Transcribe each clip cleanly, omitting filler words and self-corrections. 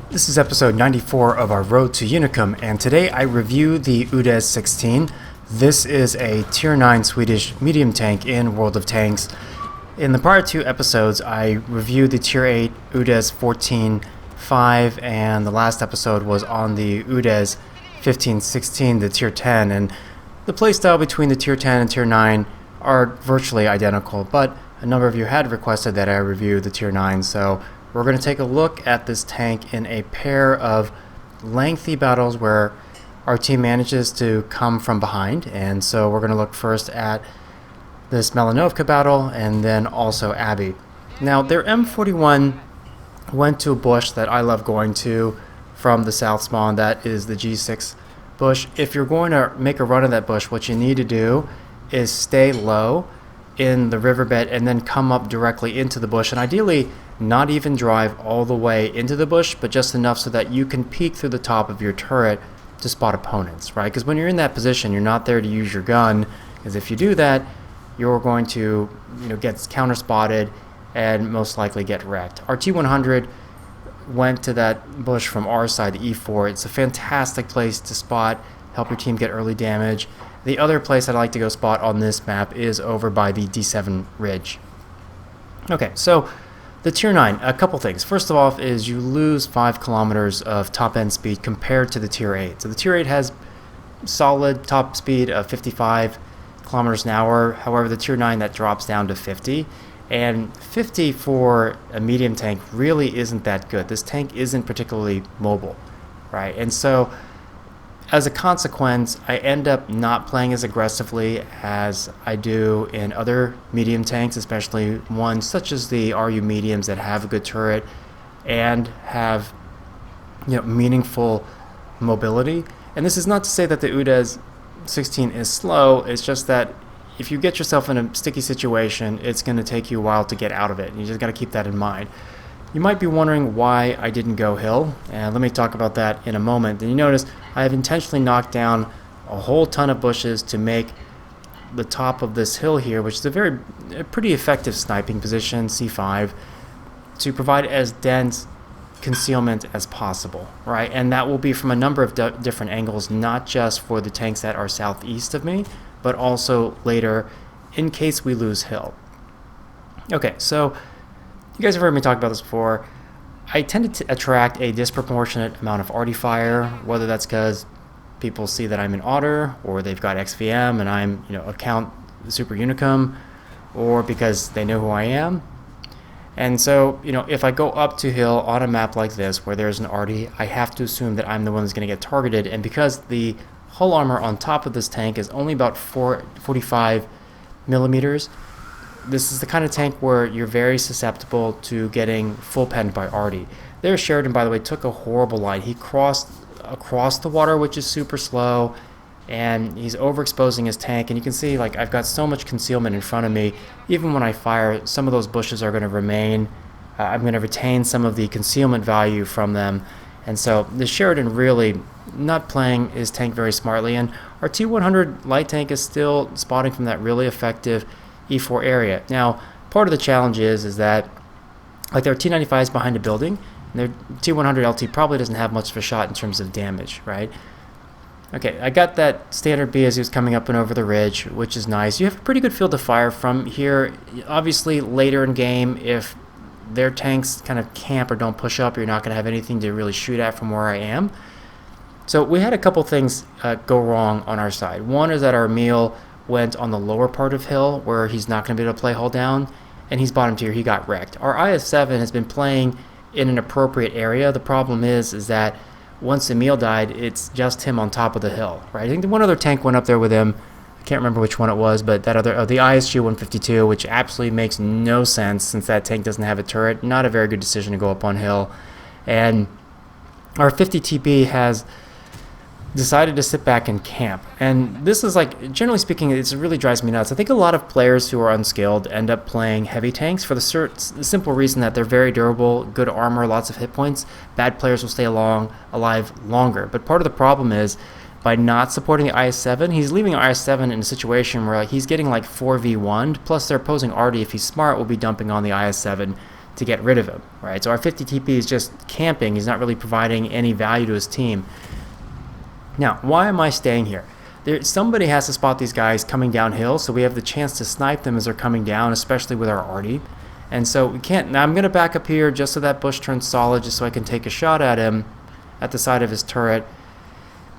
This is episode 94 of our Road to Unicum, and today I review the UDES 16. This is a Tier 9 Swedish medium tank in World of Tanks. In the prior two episodes, I reviewed the Tier 8 UDES 14.5, and the last episode was on the UDES 15.16, the Tier 10, and the playstyle between the Tier 10 and Tier 9 are virtually identical, but a number of you had requested that I review the Tier 9, so we're going to take a look at this tank in a pair of lengthy battles where our team manages to come from behind. And so we're going to look first at this Malinovka battle and then also Abbey. Now, their M41 went to a bush that I love going to from the south spawn. That is the G6 bush. If you're going to make a run of that bush, what you need to do is stay low in the riverbed and then come up directly into the bush, and ideally not even drive all the way into the bush, but just enough so that you can peek through the top of your turret to spot opponents, right? Because when you're in that position, you're not there to use your gun, because if you do that, you're going to get counter spotted and most likely get wrecked. Our T100 went to that bush from our side, the E4. It's a fantastic place to spot, help your team get early damage. The other place I'd like to go spot on this map is over by the D7 ridge. Okay, so the Tier 9, a couple things. First of all is you lose 5 kilometers of top end speed compared to the Tier 8. So the Tier 8 has solid top speed of 55 kilometers an hour. However, the Tier 9, that drops down to 50. And 50 for a medium tank really isn't that good. This tank isn't particularly mobile, right? And so as a consequence, I end up not playing as aggressively as I do in other medium tanks, especially ones such as the RU mediums that have a good turret and have meaningful mobility. And this is not to say that the UDES 16 is slow, it's just that if you get yourself in a sticky situation, it's going to take you a while to get out of it. You just got to keep that in mind. You might be wondering why I didn't go hill, and let me talk about that in a moment. And you notice I have intentionally knocked down a whole ton of bushes to make the top of this hill here, which is a pretty effective sniping position, C5, to provide as dense concealment as possible, right? And that will be from a number of different angles, not just for the tanks that are southeast of me, but also later in case we lose hill. Okay, so you guys have heard me talk about this before. I tend to attract a disproportionate amount of arty fire, whether that's because people see that I'm an otter, or they've got XVM and I'm, account super Unicum, or because they know who I am. And so, if I go up to hill on a map like this where there's an arty, I have to assume that I'm the one that's going to get targeted. And because the hull armor on top of this tank is only about 45 millimeters, this is the kind of tank where you're very susceptible to getting full penned by arty. There, Sheridan, by the way, took a horrible line. He crossed across the water, which is super slow, and he's overexposing his tank. And you can see, I've got so much concealment in front of me. Even when I fire, some of those bushes are going to remain. I'm going to retain some of the concealment value from them. And so the Sheridan really not playing his tank very smartly. And our T100 light tank is still spotting from that really effective E4 area. Now, part of the challenge is that their T95 is behind a building, and their T100 LT probably doesn't have much of a shot in terms of damage, right? Okay, I got that standard B as he was coming up and over the ridge, which is nice. You have a pretty good field of fire from here. Obviously, later in game, if their tanks kind of camp or don't push up, you're not going to have anything to really shoot at from where I am. So we had a couple things go wrong on our side. One is that our meal went on the lower part of hill where he's not going to be able to play hull down, and he's bottom tier. He got wrecked. Our IS-7 has been playing in an appropriate area. The problem is that once Emil died, it's just him on top of the hill, right? I think one other tank went up there with him. I can't remember which one it was, but that other, the ISG-152, which absolutely makes no sense since that tank doesn't have a turret. Not a very good decision to go up on hill. And our 50 TB has decided to sit back and camp. And this is generally speaking, it really drives me nuts. I think a lot of players who are unskilled end up playing heavy tanks for the simple reason that they're very durable, good armor, lots of hit points. Bad players will stay alive longer. But part of the problem is by not supporting the IS-7, he's leaving IS-7 in a situation where he's getting 4v1, plus their opposing arty, if he's smart, will be dumping on the IS-7 to get rid of him, right? So our 50 TP is just camping. He's not really providing any value to his team. Now, why am I staying here? Somebody has to spot these guys coming downhill, so we have the chance to snipe them as they're coming down, especially with our arty. And so we can't. Now I'm going to back up here just so that bush turns solid, just so I can take a shot at him at the side of his turret.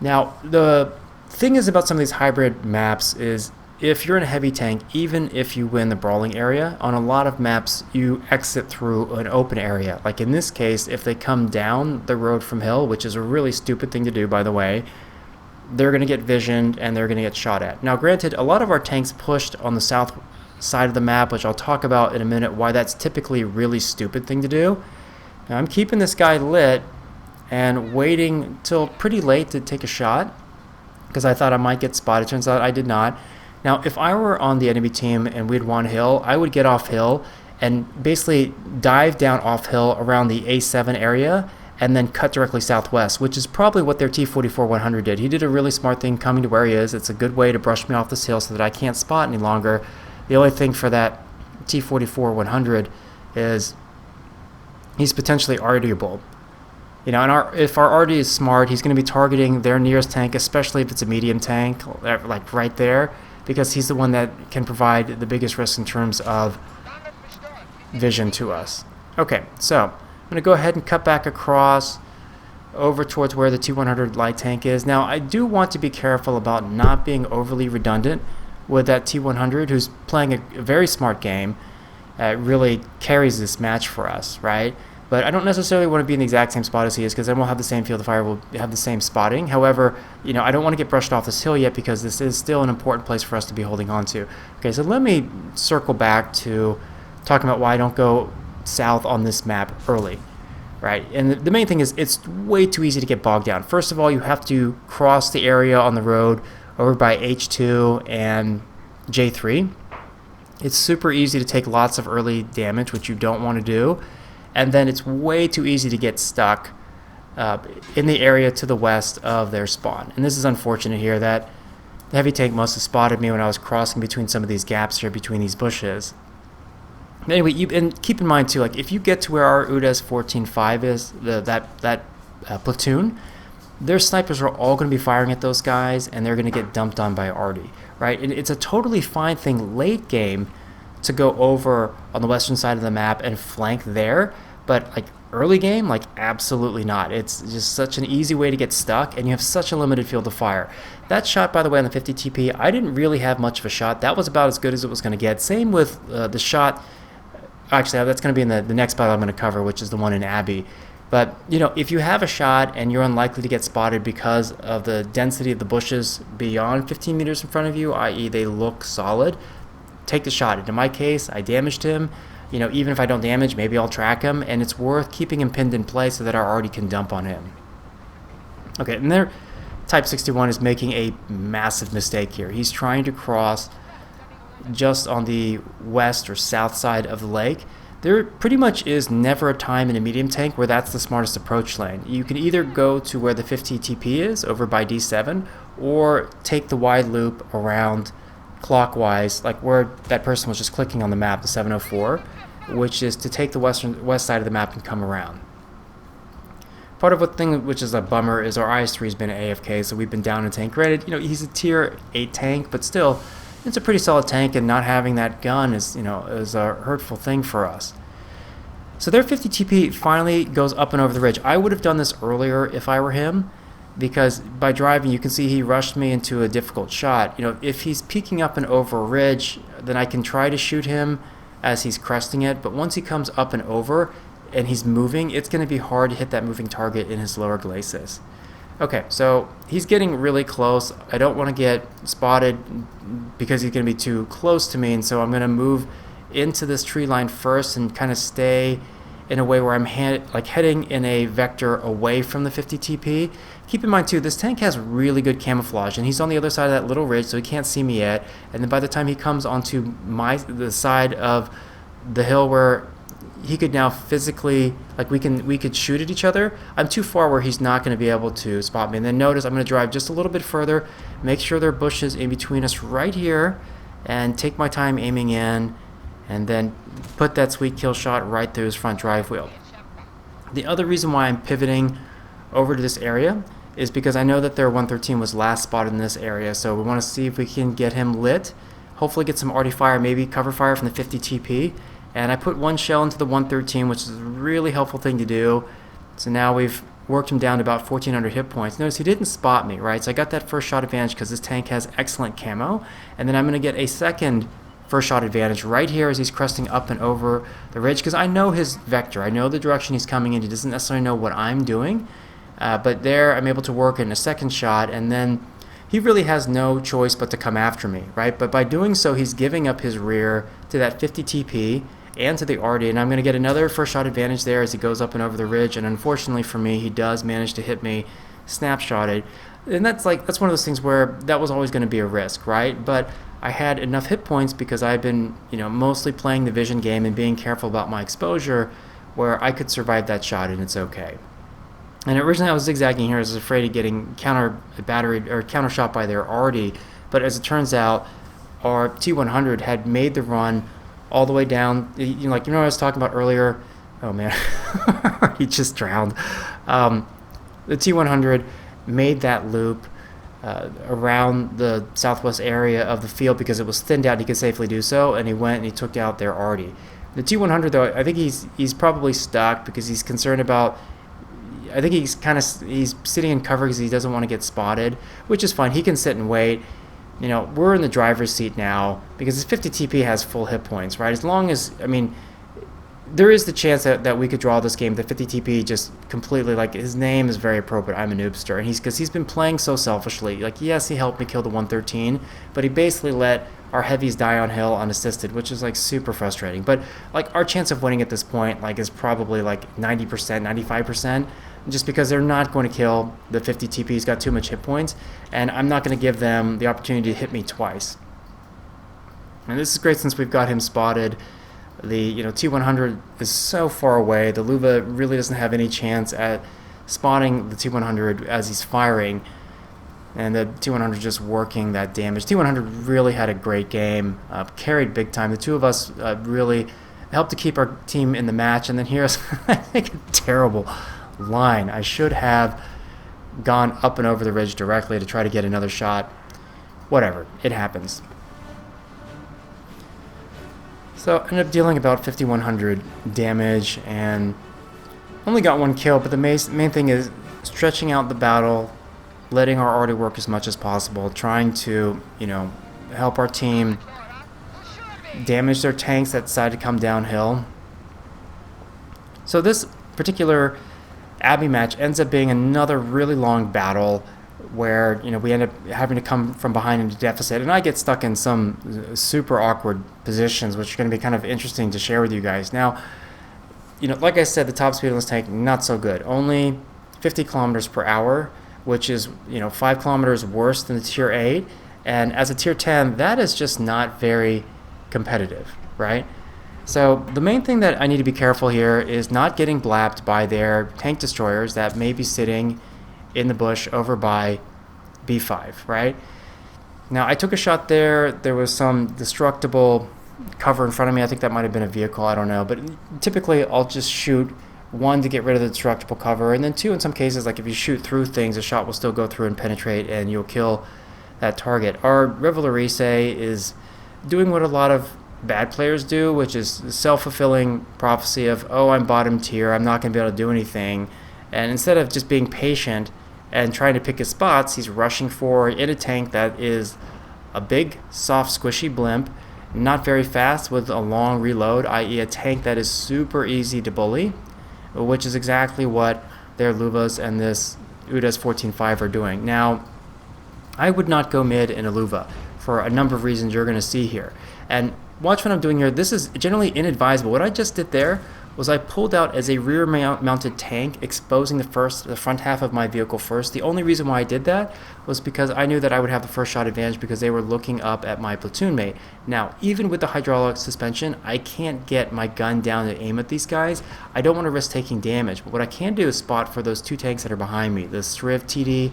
Now, the thing is about some of these hybrid maps is if you're in a heavy tank, even if you win the brawling area, on a lot of maps you exit through an open area. Like in this case, if they come down the road from hill, which is a really stupid thing to do, by the way, they're going to get visioned and they're going to get shot at. Now, granted, a lot of our tanks pushed on the south side of the map, which I'll talk about in a minute, why that's typically a really stupid thing to do. Now, I'm keeping this guy lit and waiting till pretty late to take a shot because I thought I might get spotted. Turns out I did not. Now, if I were on the enemy team and we'd won hill, I would get off hill and basically dive down off hill around the A7 area and then cut directly southwest, which is probably what their T-44-100 did. He did a really smart thing coming to where he is. It's a good way to brush me off this hill so that I can't spot any longer. The only thing for that T-44-100 is he's potentially artyable. You know, and if our arty is smart, he's going to be targeting their nearest tank, especially if it's a medium tank, like right there, because he's the one that can provide the biggest risk in terms of vision to us. Okay, so I'm going to go ahead and cut back across over towards where the T-100 light tank is. Now, I do want to be careful about not being overly redundant with that T-100, who's playing a very smart game. Really carries this match for us, right? But I don't necessarily want to be in the exact same spot as he is, because then we'll have the same field of fire, we'll have the same spotting. However, you know, I don't want to get brushed off this hill yet, because this is still an important place for us to be holding on to. Okay, so let me circle back to talking about why I don't go south on this map early, right? And the main thing is it's way too easy to get bogged down. First of all, you have to cross the area on the road over by H2 and J3. It's super easy to take lots of early damage, which you don't want to do. And then it's way too easy to get stuck in the area to the west of their spawn. And this is unfortunate here that the heavy tank must have spotted me when I was crossing between some of these gaps here between these bushes. Anyway, and keep in mind too, like if you get to where our UDES 14.5 is, that platoon, their snipers are all going to be firing at those guys, and they're going to get dumped on by arty, right? And it's a totally fine thing late game to go over on the western side of the map and flank there, but like early game, like absolutely not. It's just such an easy way to get stuck, and you have such a limited field of fire. That shot, by the way, on the 50 TP, I didn't really have much of a shot. That was about as good as it was going to get. Same with the shot. Actually, that's going to be in the next battle I'm going to cover, which is the one in Abbey. But, you know, if you have a shot and you're unlikely to get spotted because of the density of the bushes beyond 15 meters in front of you, i.e. they look solid, take the shot. And in my case, I damaged him. You know, even if I don't damage, maybe I'll track him, and it's worth keeping him pinned in place so that our arty can dump on him. Okay, and their Type 61 is making a massive mistake here. He's trying to cross just on the west or south side of the lake. There pretty much is never a time in a medium tank where that's the smartest approach lane. You can either go to where the 50 TP is over by D7, or take the wide loop around clockwise, like where that person was just clicking on the map, the 704, which is to take the west side of the map and come around. Part of what thing which is a bummer is our IS-3 has been AFK, so we've been down in tank. Granted, you know, he's a tier 8 tank, but still, it's a pretty solid tank, and not having that gun is, you know, is a hurtful thing for us. So their 50 TP finally goes up and over the ridge. I would have done this earlier if I were him, because by driving, you can see he rushed me into a difficult shot. You know, if he's peeking up and over a ridge, then I can try to shoot him as he's cresting it, but once he comes up and over and he's moving, it's going to be hard to hit that moving target in his lower glacis. Okay, so he's getting really close. I don't want to get spotted because he's going to be too close to me, and so I'm going to move into this tree line first and kind of stay in a way where I'm heading in a vector away from the 50 TP. Keep in mind too, this tank has really good camouflage, and he's on the other side of that little ridge, so he can't see me yet. And then by the time he comes onto the side of the hill where he could now physically, like we could shoot at each other, I'm too far where he's not going to be able to spot me. And then notice I'm going to drive just a little bit further, make sure there are bushes in between us right here, and take my time aiming in and then put that sweet kill shot right through his front drive wheel. The other reason why I'm pivoting over to this area is because I know that their 113 was last spotted in this area, so we want to see if we can get him lit, hopefully get some arty fire, maybe cover fire from the 50 TP, and I put one shell into the 113, which is a really helpful thing to do. So now we've worked him down to about 1400 hit points. Notice he didn't spot me, right? So I got that first shot advantage because this tank has excellent camo, and then I'm going to get a second first shot advantage right here as he's cresting up and over the ridge, because I know his vector, I know the direction he's coming in. He doesn't necessarily know what I'm doing, but there I'm able to work in a second shot, and then he really has no choice but to come after me, right? But by doing so, he's giving up his rear to that 50 TP and to the arty, and I'm going to get another first shot advantage there as he goes up and over the ridge, and unfortunately for me, he does manage to hit me snapshotted. And that's one of those things where that was always going to be a risk, right? But I had enough hit points because I've been, mostly playing the vision game and being careful about my exposure, where I could survive that shot and it's okay. And originally I was zigzagging here. I was afraid of getting counter shot by their arty, but as it turns out, our T100 had made the run all the way down. What I was talking about earlier. Oh man, he just drowned. The T100 made that loop around the southwest area of the field because it was thinned out. He could safely do so, and he went and he took out their arty. The T100 though, I think he's probably stuck because he's concerned about. I think he's sitting in cover because he doesn't want to get spotted, which is fine. He can sit and wait. We're in the driver's seat now because his 50 TP has full hit points, right? As long as, there is the chance that we could draw this game. The 50 TP just completely, his name is very appropriate. I'm a noobster, and because he's been playing so selfishly. Yes, he helped me kill the 113, but he basically let our heavies die on hill unassisted, which is super frustrating. But our chance of winning at this point is probably 90%, 95%. Just because they're not going to kill the 50 TP. He's got too much hit points, and I'm not going to give them the opportunity to hit me twice. And this is great since we've got him spotted. The T100 is so far away. The Luva really doesn't have any chance at spotting the T100 as he's firing, and the T100 just working that damage. T100 really had a great game, carried big time. The two of us really helped to keep our team in the match, and then here's I think a terrible line. I should have gone up and over the ridge directly to try to get another shot. Whatever, it happens. So I ended up dealing about 5100 damage and only got one kill, but the main thing is stretching out the battle, letting our arty work as much as possible, trying to help our team damage their tanks that decide to come downhill. So this particular Abbey match ends up being another really long battle where we end up having to come from behind into deficit, and I get stuck in some super awkward positions, which are going to be kind of interesting to share with you guys. Now, like I said, the top speed on this tank not so good, only 50 kilometers per hour, which is 5 kilometers worse than the tier 8, and as a tier 10, that is just not very competitive, right? So the main thing that I need to be careful here is not getting blapped by their tank destroyers that may be sitting in the bush over by B5, right? Now I took a shot there. There was some destructible cover in front of me. I think that might have been a vehicle, I don't know. But typically I'll just shoot one to get rid of the destructible cover, and then two in some cases, if you shoot through things, a shot will still go through and penetrate and you'll kill that target. Our Revelries is doing what a lot of bad players do, which is self-fulfilling prophecy of, oh, I'm bottom tier, I'm not going to be able to do anything. And instead of just being patient and trying to pick his spots, he's rushing forward in a tank that is a big, soft, squishy blimp, not very fast with a long reload, i.e. a tank that is super easy to bully, which is exactly what their Luvas and this UDES 14.5 are doing. Now, I would not go mid in a Luva for a number of reasons you're going to see here. And watch what I'm doing here. This is generally inadvisable. What I just did there was I pulled out as a rear mounted tank, exposing the front half of my vehicle first. The only reason why I did that was because I knew that I would have the first shot advantage because they were looking up at my platoon mate. Now, even with the hydraulic suspension, I can't get my gun down to aim at these guys. I don't want to risk taking damage, but what I can do is spot for those two tanks that are behind me, the Sriv TD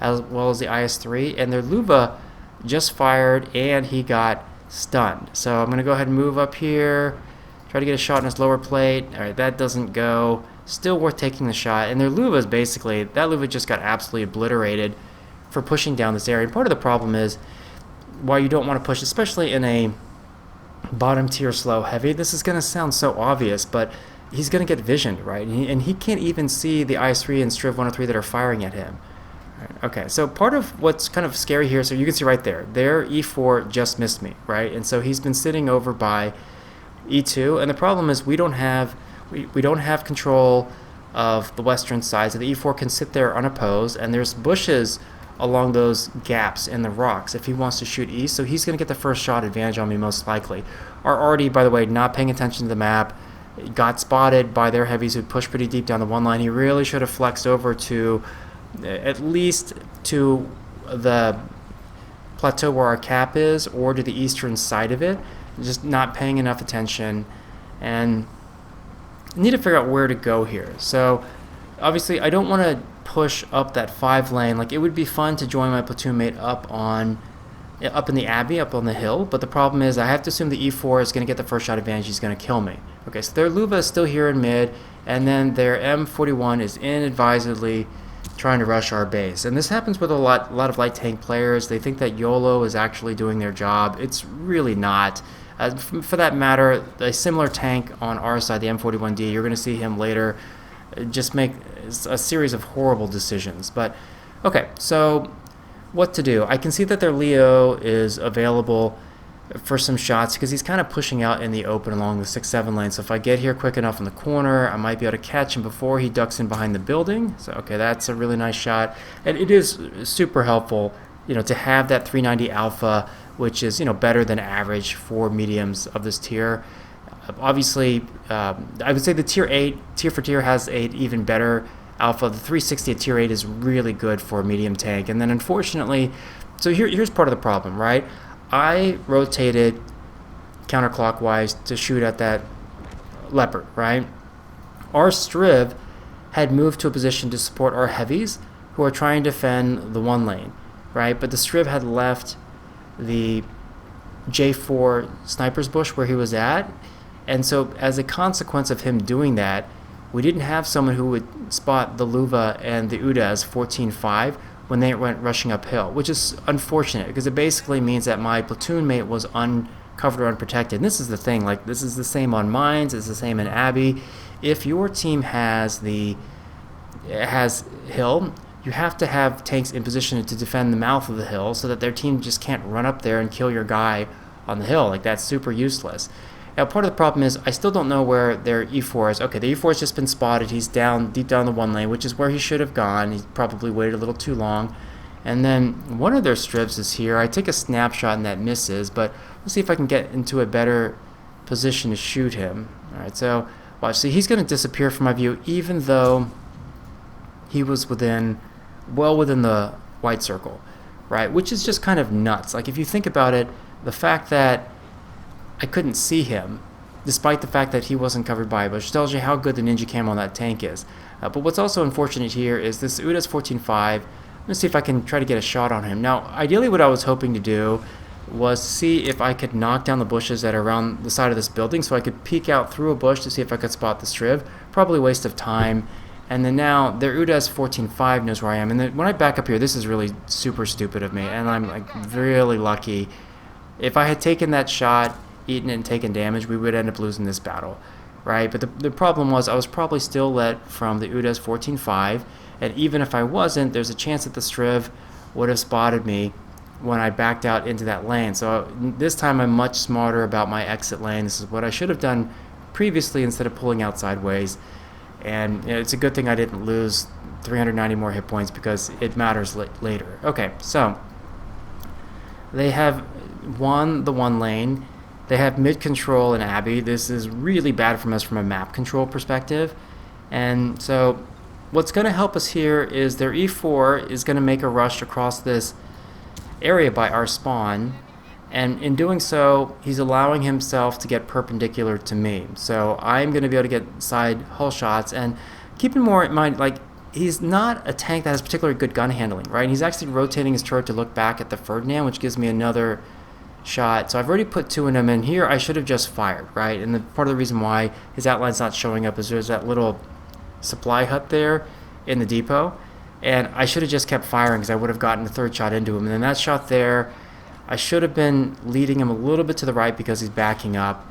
as well as the IS-3, and their Luva just fired and he got stunned. So I'm going to go ahead and move up here, try to get a shot in his lower plate. All right, that doesn't go. Still worth taking the shot. And their Luvas, basically, that Luva just got absolutely obliterated for pushing down this area. And part of the problem is why you don't want to push, especially in a bottom tier slow heavy. This is going to sound so obvious, but he's going to get visioned, right? And he can't even see the IS-3 and Striv 103 that are firing at him. Right, okay, so part of what's kind of scary here, so you can see right there, their E4 just missed me, right? And so he's been sitting over by E2, and the problem is we don't have control of the western side, so the E4 can sit there unopposed, and there's bushes along those gaps in the rocks if he wants to shoot east, so he's going to get the first shot advantage on me most likely. Our arty, by the way, not paying attention to the map, got spotted by their heavies who pushed pretty deep down the one line. He really should have flexed over to at least to the plateau where our cap is or to the eastern side of it, just not paying enough attention, and need to figure out where to go here. So obviously I don't want to push up that 5 lane. Like, it would be fun to join my platoon mate up in the Abbey, up on the hill, but the problem is I have to assume the E4 is going to get the first shot advantage. He's going to kill me. Okay, so their Luva is still here in mid, and then their M41 is inadvisedly trying to rush our base. And this happens with a lot of light tank players. They think that YOLO is actually doing their job. It's really not. For that matter, a similar tank on our side, the M41D, you're going to see him later just make a series of horrible decisions. But okay, so what to do? I can see that their Leo is available for some shots because he's kind of pushing out in the open along the 6-7 lane. So if I get here quick enough in the corner, I might be able to catch him before he ducks in behind the building. So okay, that's a really nice shot, and it is super helpful, you know, to have that 390 alpha, which is, you know, better than average for mediums of this tier. Obviously, I would say the tier 8, tier for tier, has a even better alpha. The 360 at tier 8 is really good for a medium tank. And then unfortunately, so here's part of the problem, right? I rotated counterclockwise to shoot at that leopard, right? Our Striv had moved to a position to support our heavies who are trying to defend the 1 lane, right? But the Striv had left the J4 sniper's bush where he was at, and so as a consequence of him doing that, we didn't have someone who would spot the Luva and the UDES 14-5 when they went rushing uphill, which is unfortunate because it basically means that my platoon mate was uncovered or unprotected. And this is the thing, like, this is the same on mines, it's the same in Abbey. If your team has hill, you have to have tanks in position to defend the mouth of the hill so that their team just can't run up there and kill your guy on the hill. Like, that's super useless. Now, part of the problem is I still don't know where their E4 is. Okay, the E4 has just been spotted. He's down deep down the 1 lane, which is where he should have gone. He's probably waited a little too long. And then one of their strips is here. I take a snapshot and that misses, but let's see if I can get into a better position to shoot him. All right, so watch. See, he's going to disappear from my view, even though he was well within the white circle, right? Which is just kind of nuts. Like, if you think about it, the fact that I couldn't see him, despite the fact that he wasn't covered by a bush, tells you how good the ninja cam on that tank is. But what's also unfortunate here is this UDES 14-5. Let's see if I can try to get a shot on him. Now, ideally what I was hoping to do was see if I could knock down the bushes that are around the side of this building so I could peek out through a bush to see if I could spot the Striv. Probably a waste of time. And then now their UDES 14-5 knows where I am. And then when I back up here, this is really super stupid of me, and I'm like really lucky. If I had taken that shot, eaten it, and taken damage, we would end up losing this battle, right? But the problem was I was probably still lit from the UDES 14-5, and even if I wasn't, there's a chance that the Striv would have spotted me when I backed out into that lane. So this time I'm much smarter about my exit lane. This is what I should have done previously instead of pulling out sideways. And it's a good thing I didn't lose 390 more hit points because it matters later. Okay, so they have won the 1 lane. They have mid control in Abbey. This is really bad from us from a map control perspective. And so what's going to help us here is their E4 is going to make a rush across this area by our spawn. And in doing so, he's allowing himself to get perpendicular to me. So I'm going to be able to get side hull shots. And keep in mind, like, he's not a tank that has particularly good gun handling, right? He's actually rotating his turret to look back at the Ferdinand, which gives me another shot. So I've already put 2 in him, and here I should have just fired, right? And part of the reason why his outline's not showing up is there's that little supply hut there in the depot, and I should have just kept firing because I would have gotten the 3rd shot into him. And then that shot there, I should have been leading him a little bit to the right because he's backing up,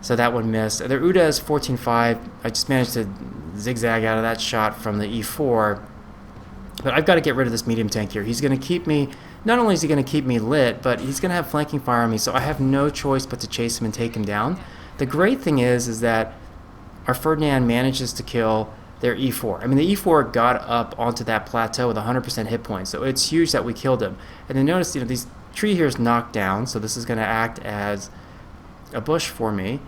so that one missed. Their UDES 14.5, I just managed to zigzag out of that shot from the E4, but I've got to get rid of this medium tank here. He's going to keep me, not only is he going to keep me lit, but he's going to have flanking fire on me, so I have no choice but to chase him and take him down. The great thing is that our Ferdinand manages to kill their E4. I mean, the E4 got up onto that plateau with 100% hit points, so it's huge that we killed him. And then notice, this tree here is knocked down, so this is going to act as a bush for me.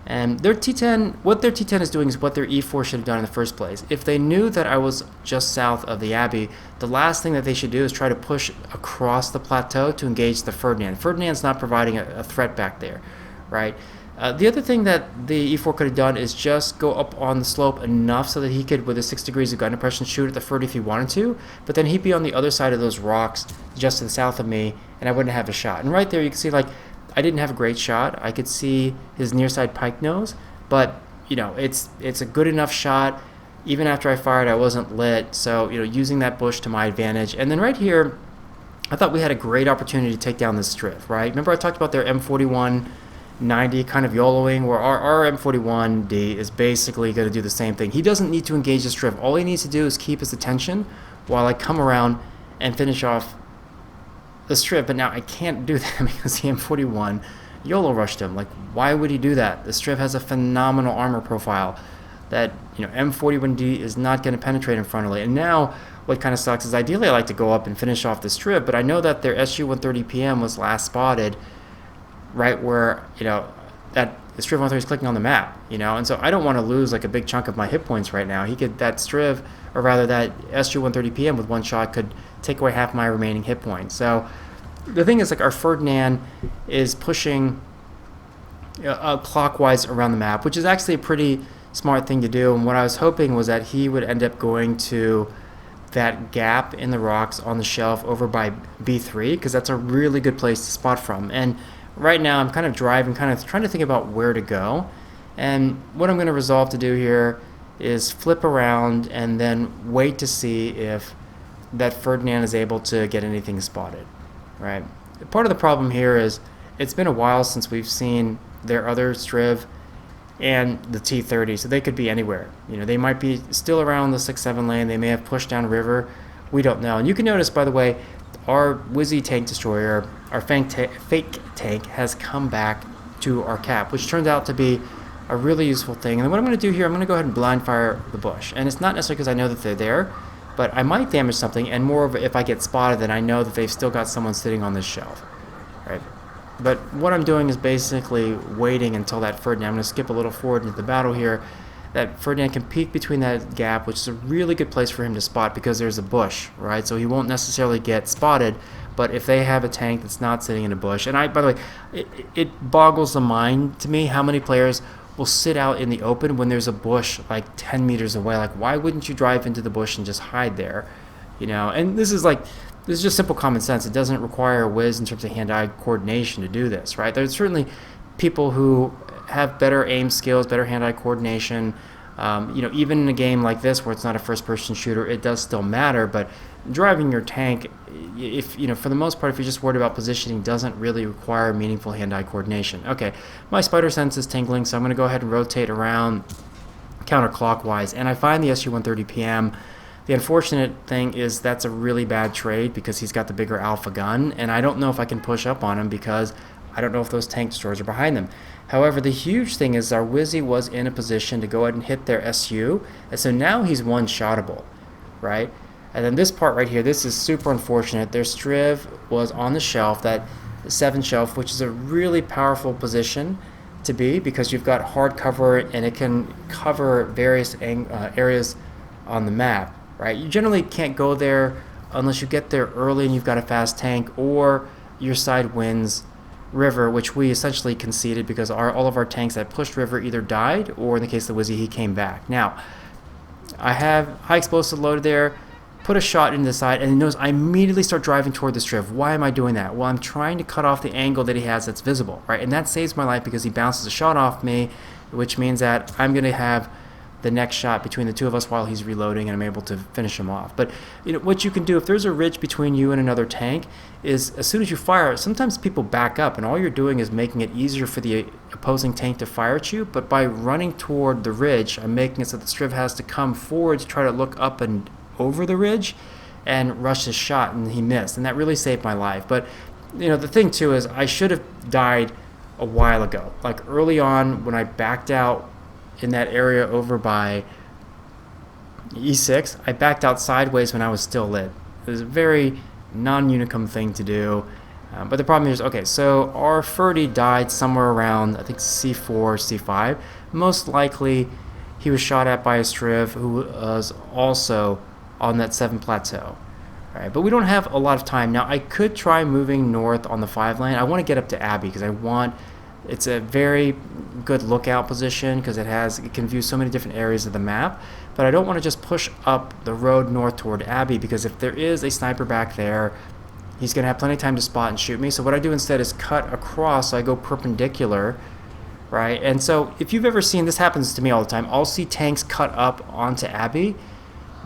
And their T10, what their T10 is doing is what their E4 should have done in the first place. If they knew that I was just south of the Abbey, the last thing that they should do is try to push across the plateau to engage the Ferdinand. Ferdinand's not providing a threat back there, right? The other thing that the E4 could have done is just go up on the slope enough so that he could, with his 6 degrees of gun depression, shoot at the Ferd if he wanted to, but then he'd be on the other side of those rocks just to the south of me, and I wouldn't have a shot. And right there you can see, like, I didn't have a great shot. I could see his near side pike nose, but it's a good enough shot. Even after I fired, I wasn't lit, so using that bush to my advantage. And then right here, I thought we had a great opportunity to take down this striff, right? Remember I talked about their M41-90 kind of YOLOing, where our M41D is basically going to do the same thing. He doesn't need to engage the striff. All he needs to do is keep his attention while I come around and finish off the strip, but now I can't do that because the M41 YOLO rushed him. Like, why would he do that? The strip has a phenomenal armor profile that M41D is not going to penetrate him frontally. And now what kind of sucks is ideally I like to go up and finish off the strip, but I know that their SU-130 PM was last spotted right where that the Striv 130 is clicking on the map, and so I don't want to lose like a big chunk of my hit points right now. That Striv, or rather that SU-130 PM with one shot could take away half my remaining hit points. So the thing is, like, our Ferdinand is pushing clockwise around the map, which is actually a pretty smart thing to do. And what I was hoping was that he would end up going to that gap in the rocks on the shelf over by B3, because that's a really good place to spot from. And right now I'm kind of driving, kind of trying to think about where to go. And what I'm going to resolve to do here is flip around and then wait to see if that Ferdinand is able to get anything spotted, right? Part of the problem here is it's been a while since we've seen their other Striv and the T30, so they could be anywhere. They might be still around the 6-7 lane. They may have pushed down river. We don't know. And you can notice, by the way, our Wizzy tank destroyer, our fake tank, has come back to our cap, which turns out to be a really useful thing. And what I'm going to do here, I'm going to go ahead and blind fire the bush. And it's not necessarily because I know that they're there, but I might damage something, and more of if I get spotted, then I know that they've still got someone sitting on this shelf, right? But what I'm doing is basically waiting until that Ferdinand, I'm going to skip a little forward into the battle here, that Ferdinand can peek between that gap, which is a really good place for him to spot because there's a bush, right? So he won't necessarily get spotted, but if they have a tank that's not sitting in a bush, and by the way, it boggles the mind to me how many players will sit out in the open when there's a bush like 10 meters away. Like, why wouldn't you drive into the bush and just hide there? And this is just simple common sense. It doesn't require a whiz in terms of hand-eye coordination to do this, right? There's certainly people who have better aim skills, better hand-eye coordination. Even in a game like this where it's not a first-person shooter, it does still matter. But driving your tank, for the most part, if you're just worried about positioning, doesn't really require meaningful hand-eye coordination. Okay, my spider sense is tingling, so I'm going to go ahead and rotate around counterclockwise, and I find the SU-130 PM. The unfortunate thing is that's a really bad trade because he's got the bigger alpha gun, and I don't know if I can push up on him because I don't know if those tank destroyers are behind them. However, the huge thing is our Wizzy was in a position to go ahead and hit their SU, and so now he's one-shotable, right? And then this part right here, this is super unfortunate. Their Striv was on the shelf, that 7 shelf, which is a really powerful position to be because you've got hard cover and it can cover various areas on the map, right? You generally can't go there unless you get there early and you've got a fast tank, or your side wins river, which we essentially conceded because all of our tanks that pushed river either died, or in the case of the Wizzy, he came back. Now, I have high explosive loaded there. put a shot into the side, and notice I immediately start driving toward the striv. Why am I doing that? Well, I'm trying to cut off the angle that he has that's visible, right? And that saves my life because he bounces a shot off me, which means that I'm going to have the next shot between the two of us while he's reloading, and I'm able to finish him off. But what you can do if there's a ridge between you and another tank is, as soon as you fire, sometimes people back up, and all you're doing is making it easier for the opposing tank to fire at you. But by running toward the ridge, I'm making it so the striv has to come forward to try to look up and over the ridge and rush his shot, and he missed, and that really saved my life. But the thing too is I should have died a while ago, like early on when I backed out in that area over by E6. I backed out sideways when I was still lit. It was a very non-Unicum thing to do. But the problem is, okay, so our Ferdy died somewhere around, I think, C4, C5. Most likely he was shot at by a striv who was also on that 7 plateau. All right, but we don't have a lot of time. Now, I could try moving north on the 5 lane. I want to get up to Abbey because it's a very good lookout position because it can view so many different areas of the map. But I don't want to just push up the road north toward Abbey, because if there is a sniper back there, he's going to have plenty of time to spot and shoot me. So what I do instead is cut across, so I go perpendicular, right? And so if you've ever seen, this happens to me all the time, I'll see tanks cut up onto Abbey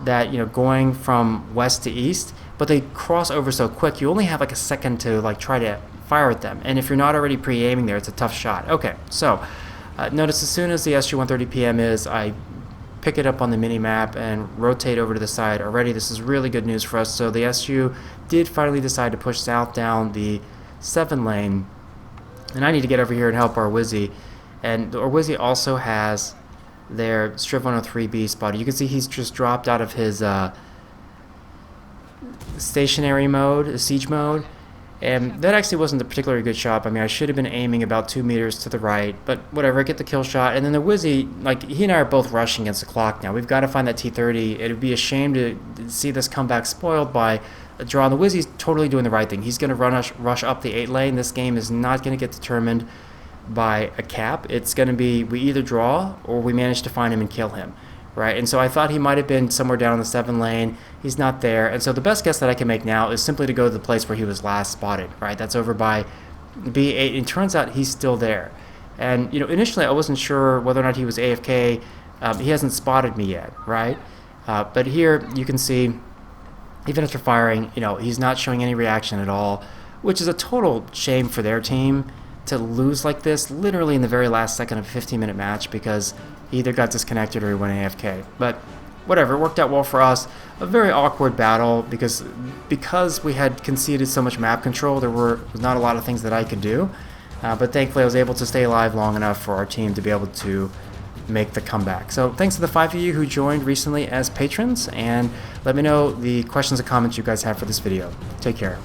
that, going from west to east, but they cross over so quick, you only have like a second to try to fire at them. And if you're not already pre-aiming there, it's a tough shot. Okay, so notice as soon as the SU-130 PM is, I pick it up on the mini-map and rotate over to the side. Already, this is really good news for us. So the SU did finally decide to push south down the 7 lane, and I need to get over here and help our Wizzy. And our Wizzy also has their Striv 103B spotted. You can see he's just dropped out of his stationary mode, siege mode, and that actually wasn't a particularly good shot. I mean, I should have been aiming about 2 meters to the right, but whatever, I get the kill shot. And then the Wizzy, he and I are both rushing against the clock now. We've got to find that T30. It would be a shame to see this comeback spoiled by a draw. The Wizzy's totally doing the right thing. He's going to rush up the 8 lane. This game is not going to get determined by a cap. It's going to be, we either draw or we manage to find him and kill him, right? And so I thought he might have been somewhere down in the 7 lane. He's not there. And so the best guess that I can make now is simply to go to the place where he was last spotted, right? That's over by B8. And it turns out he's still there. And, initially I wasn't sure whether or not he was AFK. He hasn't spotted me yet, right? But here you can see, even after firing, he's not showing any reaction at all, which is a total shame for their team to lose like this, literally in the very last second of a 15-minute match, because he either got disconnected or he went AFK. But whatever, it worked out well for us. A very awkward battle because we had conceded so much map control. There was not a lot of things that I could do, but thankfully I was able to stay alive long enough for our team to be able to make the comeback. So thanks to the 5 of you who joined recently as patrons, and let me know the questions and comments you guys have for this video. Take care.